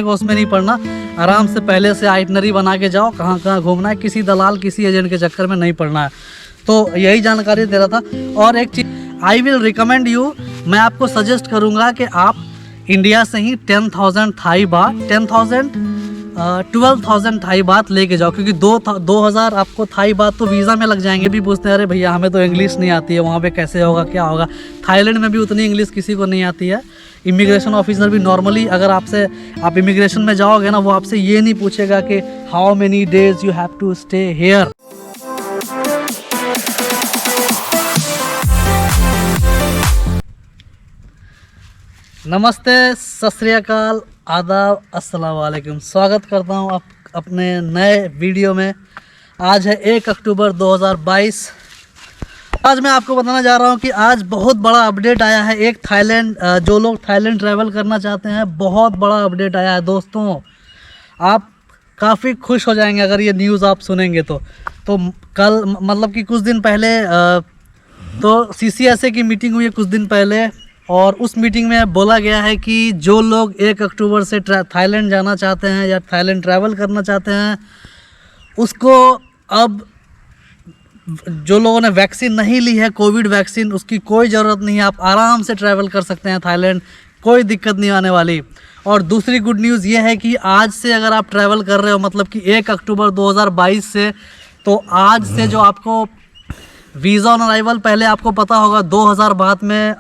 उसमें नहीं पड़ना, आराम से पहले से आइटनरी बना के जाओ, कहाँ कहाँ घूमना है, किसी दलाल किसी एजेंट के चक्कर में नहीं पड़ना है। तो यही जानकारी दे रहा था। और एक चीज़ आई विल रिकमेंड यू, मैं आपको सजेस्ट करूँगा कि आप इंडिया से ही 10,000 थाई बात 12,000 थाई बात लेके जाओ, क्योंकि 2,000 आपको थाई बात तो वीज़ा में लग जाएंगे। भी पूछते हैं अरे भैया हमें तो इंग्लिश नहीं आती है, वहाँ पे कैसे होगा क्या होगा। थाईलैंड में भी उतनी इंग्लिश किसी को नहीं आती है। इमिग्रेशन ऑफिसर भी नॉर्मली अगर आप इमिग्रेशन में जाओगे ना, वो आपसे ये नहीं पूछेगा कि how many days you have to stay here. नमस्ते, सत श्री अकाल, आदाब, अस्सलाम वालेकुम। स्वागत करता हूँ आप अपने नए वीडियो में। आज है 1 अक्टूबर 2022। आज मैं आपको बताना जा रहा हूँ कि आज बहुत बड़ा अपडेट आया है। एक थाईलैंड, जो लोग थाईलैंड ट्रैवल करना चाहते हैं, बहुत बड़ा अपडेट आया है दोस्तों। आप काफ़ी खुश हो जाएंगे अगर ये न्यूज़ आप सुनेंगे तो कल मतलब कि कुछ दिन पहले तो CCSA की मीटिंग हुई है कुछ दिन पहले, और उस मीटिंग में बोला गया है कि जो लोग 1 अक्टूबर से थाईलैंड जाना चाहते हैं या थाईलैंड ट्रैवल करना चाहते हैं, उसको अब जो लोगों ने वैक्सीन नहीं ली है, कोविड वैक्सीन, उसकी कोई ज़रूरत नहीं है। आप आराम से ट्रैवल कर सकते हैं थाईलैंड, कोई दिक्कत नहीं आने वाली। और दूसरी गुड न्यूज़ ये है कि आज से अगर आप ट्रैवल कर रहे हो, मतलब कि 1 अक्टूबर 2022 से, तो आज से जो आपको वीज़ा ऑन अराइवल, पहले आपको पता होगा 2000 बात में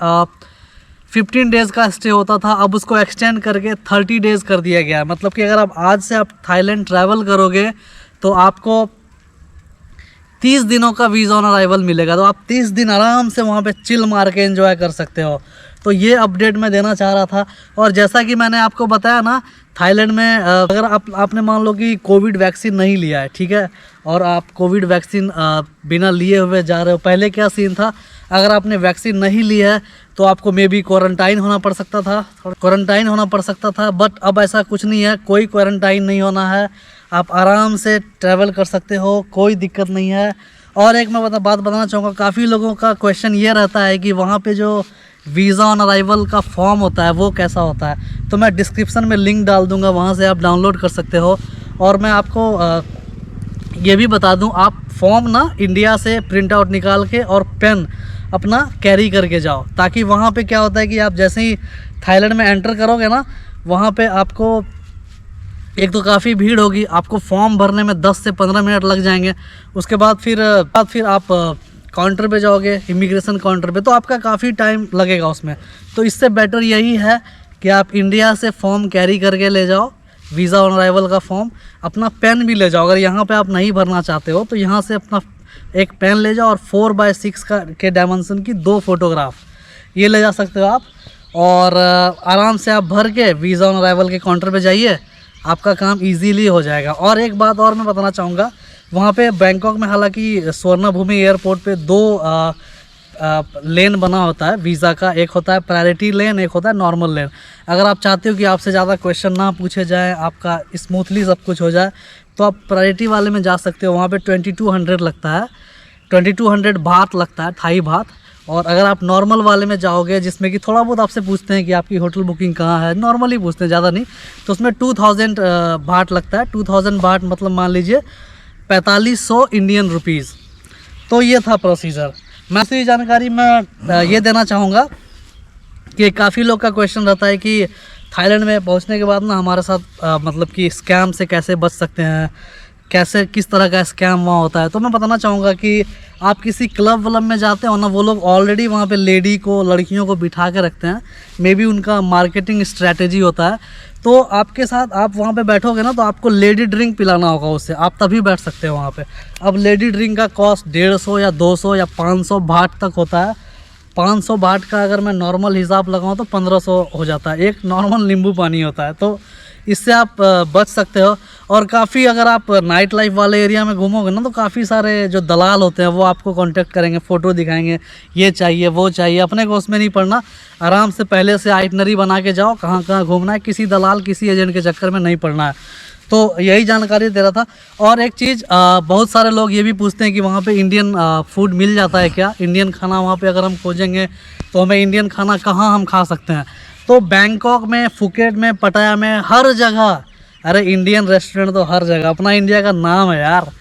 15 डेज़ का स्टे होता था, अब उसको एक्सटेंड करके 30 डेज़ कर दिया गया है। मतलब कि अगर आप आज से आप थाईलैंड ट्रैवल करोगे तो आपको 30 दिनों का वीज़ा ऑन अराइवल मिलेगा। तो आप 30 दिन आराम से वहाँ पे चिल मार के एंजॉय कर सकते हो। तो ये अपडेट मैं देना चाह रहा था। और जैसा कि मैंने आपको बताया ना, थाईलैंड में अगर आपने मान लो कि कोविड वैक्सीन नहीं लिया है, ठीक है, और आप कोविड वैक्सीन बिना लिए हुए जा रहे हो, पहले क्या सीन था, अगर आपने वैक्सीन नहीं ली है तो आपको मे बी क्वारंटाइन होना पड़ सकता था। बट अब ऐसा कुछ नहीं है, कोई क्वारंटाइन नहीं होना है, आप आराम से ट्रैवल कर सकते हो, कोई दिक्कत नहीं है। और एक मैं बात बताना चाहूँगा, काफ़ी लोगों का क्वेश्चन ये रहता है कि वहाँ पे जो वीज़ा ऑन अराइवल का फॉर्म होता है वो कैसा होता है। तो मैं डिस्क्रिप्शन में लिंक डाल दूँगा, वहाँ से आप डाउनलोड कर सकते हो। और मैं आपको ये भी बता दूँ, आप फॉर्म ना इंडिया से प्रिंट आउट निकाल के और पेन अपना कैरी करके जाओ, ताकि वहाँ पे क्या होता है कि आप जैसे ही थाईलैंड में एंटर करोगे ना, वहाँ पे आपको एक तो काफ़ी भीड़ होगी, आपको फॉर्म भरने में 10 से 15 मिनट लग जाएंगे। उसके बाद फिर आप काउंटर पे जाओगे, इमिग्रेशन काउंटर पे, तो आपका काफ़ी टाइम लगेगा उसमें। तो इससे बेटर यही है कि आप इंडिया से फॉर्म कैरी करके ले जाओ, वीज़ा ऑन अराइवल का फॉर्म, अपना पेन भी ले जाओ। अगर यहाँ पे आप नहीं भरना चाहते हो तो यहाँ से अपना एक पेन ले जाओ और 4x6 के डायमेंशन की 2 फोटोग्राफ ये ले जा सकते हो आप। और आराम से आप भर के वीज़ा ऑन अराइवल के काउंटर पे जाइए, आपका काम इजीली हो जाएगा। और एक बात और मैं बताना चाहूँगा, वहाँ पे बैंकॉक में हालांकि स्वर्णभूमि एयरपोर्ट पे 2 लेन बना होता है वीज़ा का, एक होता है प्रायोरिटी लेन, एक होता है नॉर्मल लेन। अगर आप चाहते हो कि आपसे ज़्यादा क्वेश्चन ना पूछे जाए, आपका स्मूथली सब कुछ हो जाए, तो आप प्रायोरिटी वाले में जा सकते हो। वहाँ पे 2200 लगता है, 2200 बात लगता है, थाई बात। और अगर आप नॉर्मल वाले में जाओगे, जिसमें कि थोड़ा बहुत आपसे पूछते हैं कि आपकी होटल बुकिंग कहाँ है, नॉर्मली पूछते हैं, ज़्यादा नहीं, तो उसमें 2000 बात लगता है। 2000 बात मतलब मान लीजिए 4500 इंडियन रुपीज़। तो ये था प्रोसीजर। मैं दूसरी जानकारी मैं ये देना चाहूँगा कि काफ़ी लोग का क्वेश्चन रहता है कि थाईलैंड में पहुंचने के बाद ना हमारे साथ मतलब कि स्कैम से कैसे बच सकते हैं, कैसे किस तरह का स्कैम वहाँ होता है। तो मैं बताना चाहूँगा कि आप किसी क्लब व्लब में जाते हो ना, वो लोग ऑलरेडी वहाँ पे लड़कियों को बिठा के रखते हैं, मे बी उनका मार्केटिंग स्ट्रैटेजी होता है। तो आपके साथ आप वहाँ पे बैठोगे ना, तो आपको लेडी ड्रिंक पिलाना होगा उससे, आप तभी बैठ सकते हो वहाँ पे। अब लेडी ड्रिंक का कॉस्ट 150 या 200 या 500 बात तक होता है। 500 बात का अगर मैं नॉर्मल हिसाब लगाऊँ तो 1500 हो जाता है, एक नॉर्मल नींबू पानी होता है। तो इससे आप बच सकते हो। और काफ़ी अगर आप नाइट लाइफ वाले एरिया में घूमोगे ना, तो काफ़ी सारे जो दलाल होते हैं वो आपको कांटेक्ट करेंगे, फ़ोटो दिखाएंगे, ये चाहिए वो चाहिए। अपने को उसमें नहीं पड़ना, आराम से पहले से आइटनरी बना के जाओ, कहाँ कहाँ घूमना है, किसी दलाल किसी एजेंट के चक्कर में नहीं पड़ना है। तो यही जानकारी दे रहा था। और एक चीज़, बहुत सारे लोग ये भी पूछते हैं कि वहाँ पे इंडियन फूड मिल जाता है क्या, इंडियन खाना वहाँ पे अगर हम खोजेंगे तो हमें इंडियन खाना कहाँ हम खा सकते हैं। तो बैंकॉक में, फुकेट में, पटाया में, हर जगह, अरे इंडियन रेस्टोरेंट तो हर जगह, अपना इंडिया का नाम है यार,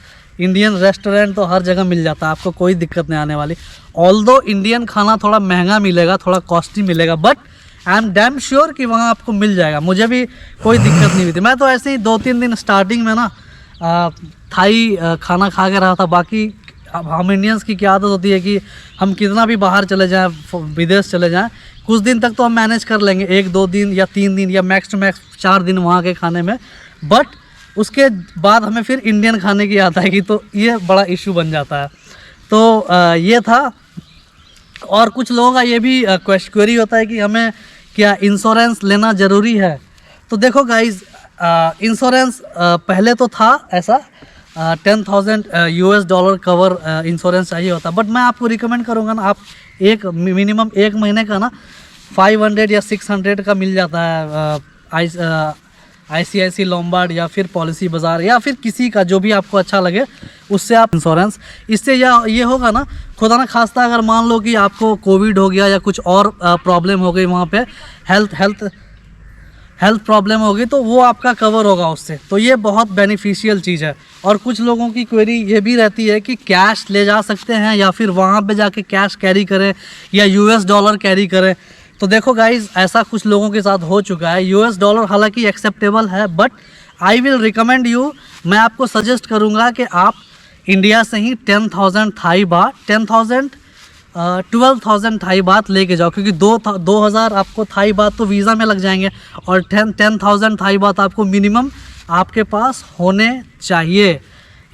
इंडियन रेस्टोरेंट तो हर जगह मिल जाता है, आपको कोई दिक्कत नहीं आने वाली। ऑल्दो इंडियन खाना थोड़ा महंगा मिलेगा, थोड़ा कॉस्टली मिलेगा, but I am damn sure कि वहाँ आपको मिल जाएगा। मुझे भी कोई दिक्कत नहीं हुई थी। मैं तो ऐसे ही 2-3 दिन स्टार्टिंग में ना थाई खाना खा के रहा था। बाकी अब हम इंडियंस की क्या आदत होती है कि हम कितना भी बाहर चले जाएं, विदेश चले जाएं, कुछ दिन तक तो हम मैनेज कर लेंगे, 1-2 दिन या 3 दिन या मैक्स टू मैक्स 4 दिन वहाँ के खाने में, बट उसके बाद हमें फिर इंडियन खाने की याद आएगी, तो ये बड़ा इशू बन जाता है। तो ये था। और कुछ लोगों का ये भी क्वेरी होता है कि हमें क्या इंश्योरेंस लेना ज़रूरी है। तो देखो गाइज, इंश्योरेंस पहले तो था ऐसा, $10,000 कवर इंश्योरेंस चाहिए होता, बट मैं आपको रिकमेंड करूँगा ना, आप मिनिमम 1 महीने का ना 500 या 600 का मिल जाता है ICICI लोम्बार्ड या फिर पॉलिसी बाज़ार या फिर किसी का, जो भी आपको अच्छा लगे उससे आप इंश्योरेंस। इससे ये होगा ना, खुदा ना खास्ता अगर मान लो कि आपको कोविड हो गया या कुछ और प्रॉब्लम हो गई वहाँ पे, हेल्थ प्रॉब्लम होगी, तो वो आपका कवर होगा उससे। तो ये बहुत बेनिफिशियल चीज़ है। और कुछ लोगों की क्वेरी ये भी रहती है कि कैश ले जा सकते हैं या फिर वहाँ पे जाके कैश कैरी करें या US डॉलर कैरी करें। तो देखो गाइज, ऐसा कुछ लोगों के साथ हो चुका है। US डॉलर हालांकि एक्सेप्टेबल है, but I will recommend you, मैं आपको सजेस्ट करूँगा कि आप इंडिया से ही 10,000 थाई बात, 12,000 थाई बात लेके जाओ, क्योंकि 2,000 आपको थाई बात तो वीज़ा में लग जाएंगे, और 10,000 थाई बात आपको मिनिमम आपके पास होने चाहिए।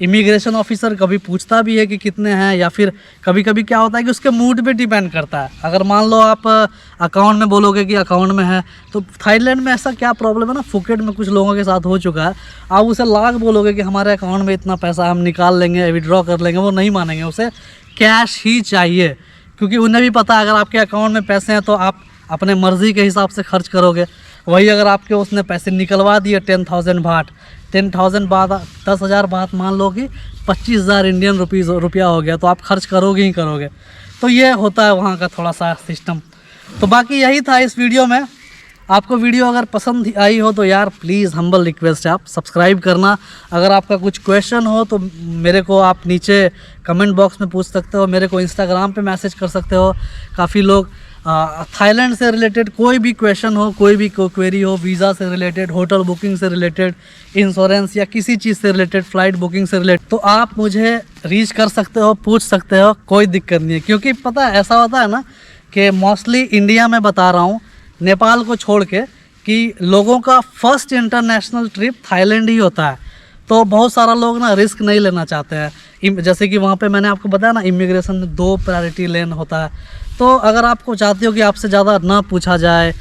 इमिग्रेशन ऑफिसर कभी पूछता भी है कि कितने हैं, या फिर कभी कभी क्या होता है कि उसके मूड पे डिपेंड करता है। अगर मान लो आप अकाउंट में बोलोगे कि अकाउंट में है, तो थाईलैंड में ऐसा क्या प्रॉब्लम है ना, फुकेट में कुछ लोगों के साथ हो चुका है, आप उसे लाख बोलोगे कि हमारे अकाउंट में इतना पैसा हम निकाल लेंगे, विड्रॉ कर लेंगे, वो नहीं मानेंगे, उसे कैश ही चाहिए, क्योंकि उन्हें भी पता है अगर आपके अकाउंट में पैसे हैं तो आप अपने मर्ज़ी के हिसाब से खर्च करोगे। वही अगर आपके उसने पैसे निकलवा दिए 10,000 बात, 10,000 बात 10,000 बात मान लो कि 25,000 इंडियन रुपया हो गया, तो आप खर्च करोगे ही करोगे। तो ये होता है वहाँ का थोड़ा सा सिस्टम। तो बाकी यही था इस वीडियो में। आपको वीडियो अगर पसंद आई हो तो यार प्लीज़ हम्बल रिक्वेस्ट है, आप सब्सक्राइब करना। अगर आपका कुछ क्वेश्चन हो तो मेरे को आप नीचे कमेंट बॉक्स में पूछ सकते हो, मेरे को इंस्टाग्राम पे मैसेज कर सकते हो। काफ़ी लोग थाईलैंड से रिलेटेड कोई भी क्वेश्चन हो, कोई भी क्वेरी हो, वीज़ा से रिलेटेड, होटल बुकिंग से रिलेटेड, इंश्योरेंस या किसी चीज़ से रिलेटेड, फ़्लाइट बुकिंग से रिलेटेड, तो आप मुझे रीच कर सकते हो, पूछ सकते हो, कोई दिक्कत नहीं है। क्योंकि पता है ऐसा होता है ना कि मोस्टली इंडिया में बता रहा हूँ, नेपाल को छोड़ के, कि लोगों का फर्स्ट इंटरनेशनल ट्रिप थाईलैंड ही होता है। तो बहुत सारा लोग ना रिस्क नहीं लेना चाहते हैं। जैसे कि वहाँ पे मैंने आपको बताया ना, इमिग्रेशन में 2 प्रायोरिटी लेन होता है। तो अगर आपको चाहते हो कि आपसे ज़्यादा ना पूछा जाए,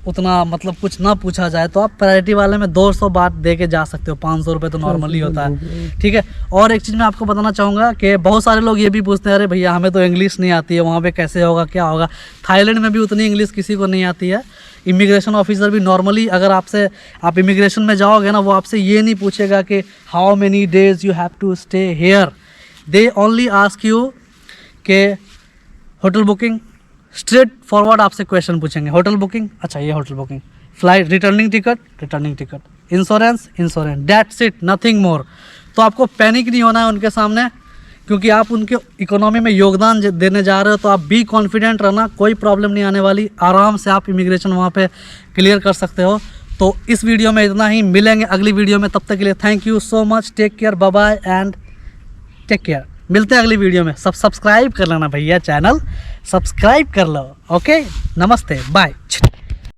उतना मतलब कुछ ना पूछा जाए, तो आप प्रायोरिटी वाले में 200 बात दे के जा सकते हो। 500 रुपये तो नॉर्मली होता है, ठीक है। और एक चीज़ मैं आपको बताना चाहूँगा कि बहुत सारे लोग ये भी पूछते हैं, अरे भैया हमें तो इंग्लिश नहीं आती है, वहाँ पे कैसे होगा, क्या होगा। थाईलैंड में भी उतनी इंग्लिश किसी को नहीं आती है। इमिग्रेशन ऑफिसर भी नॉर्मली अगर आप इमिग्रेशन में जाओगे ना, वो आपसे ये नहीं पूछेगा कि how many days you have to stay here. They only ask you के होटल बुकिंग, स्ट्रेट फॉरवर्ड आपसे क्वेश्चन पूछेंगे। होटल बुकिंग, अच्छा ये hotel booking, flight, returning ticket, insurance, that's it, nothing more. तो आपको पैनिक नहीं होना है उनके सामने, क्योंकि आप उनके इकोनॉमी में योगदान देने जा रहे हो। तो आप बी कॉन्फिडेंट रहना, कोई प्रॉब्लम नहीं आने वाली, आराम से आप इमिग्रेशन वहाँ पे क्लियर कर सकते हो। तो इस वीडियो में इतना ही, मिलेंगे अगली वीडियो में, तब तक के लिए thank you so much, take care, bye bye and take care. मिलते हैं अगली वीडियो में। सब्सक्राइब कर लेना भैया, चैनल सब्सक्राइब कर लो। ओके, नमस्ते, बाय।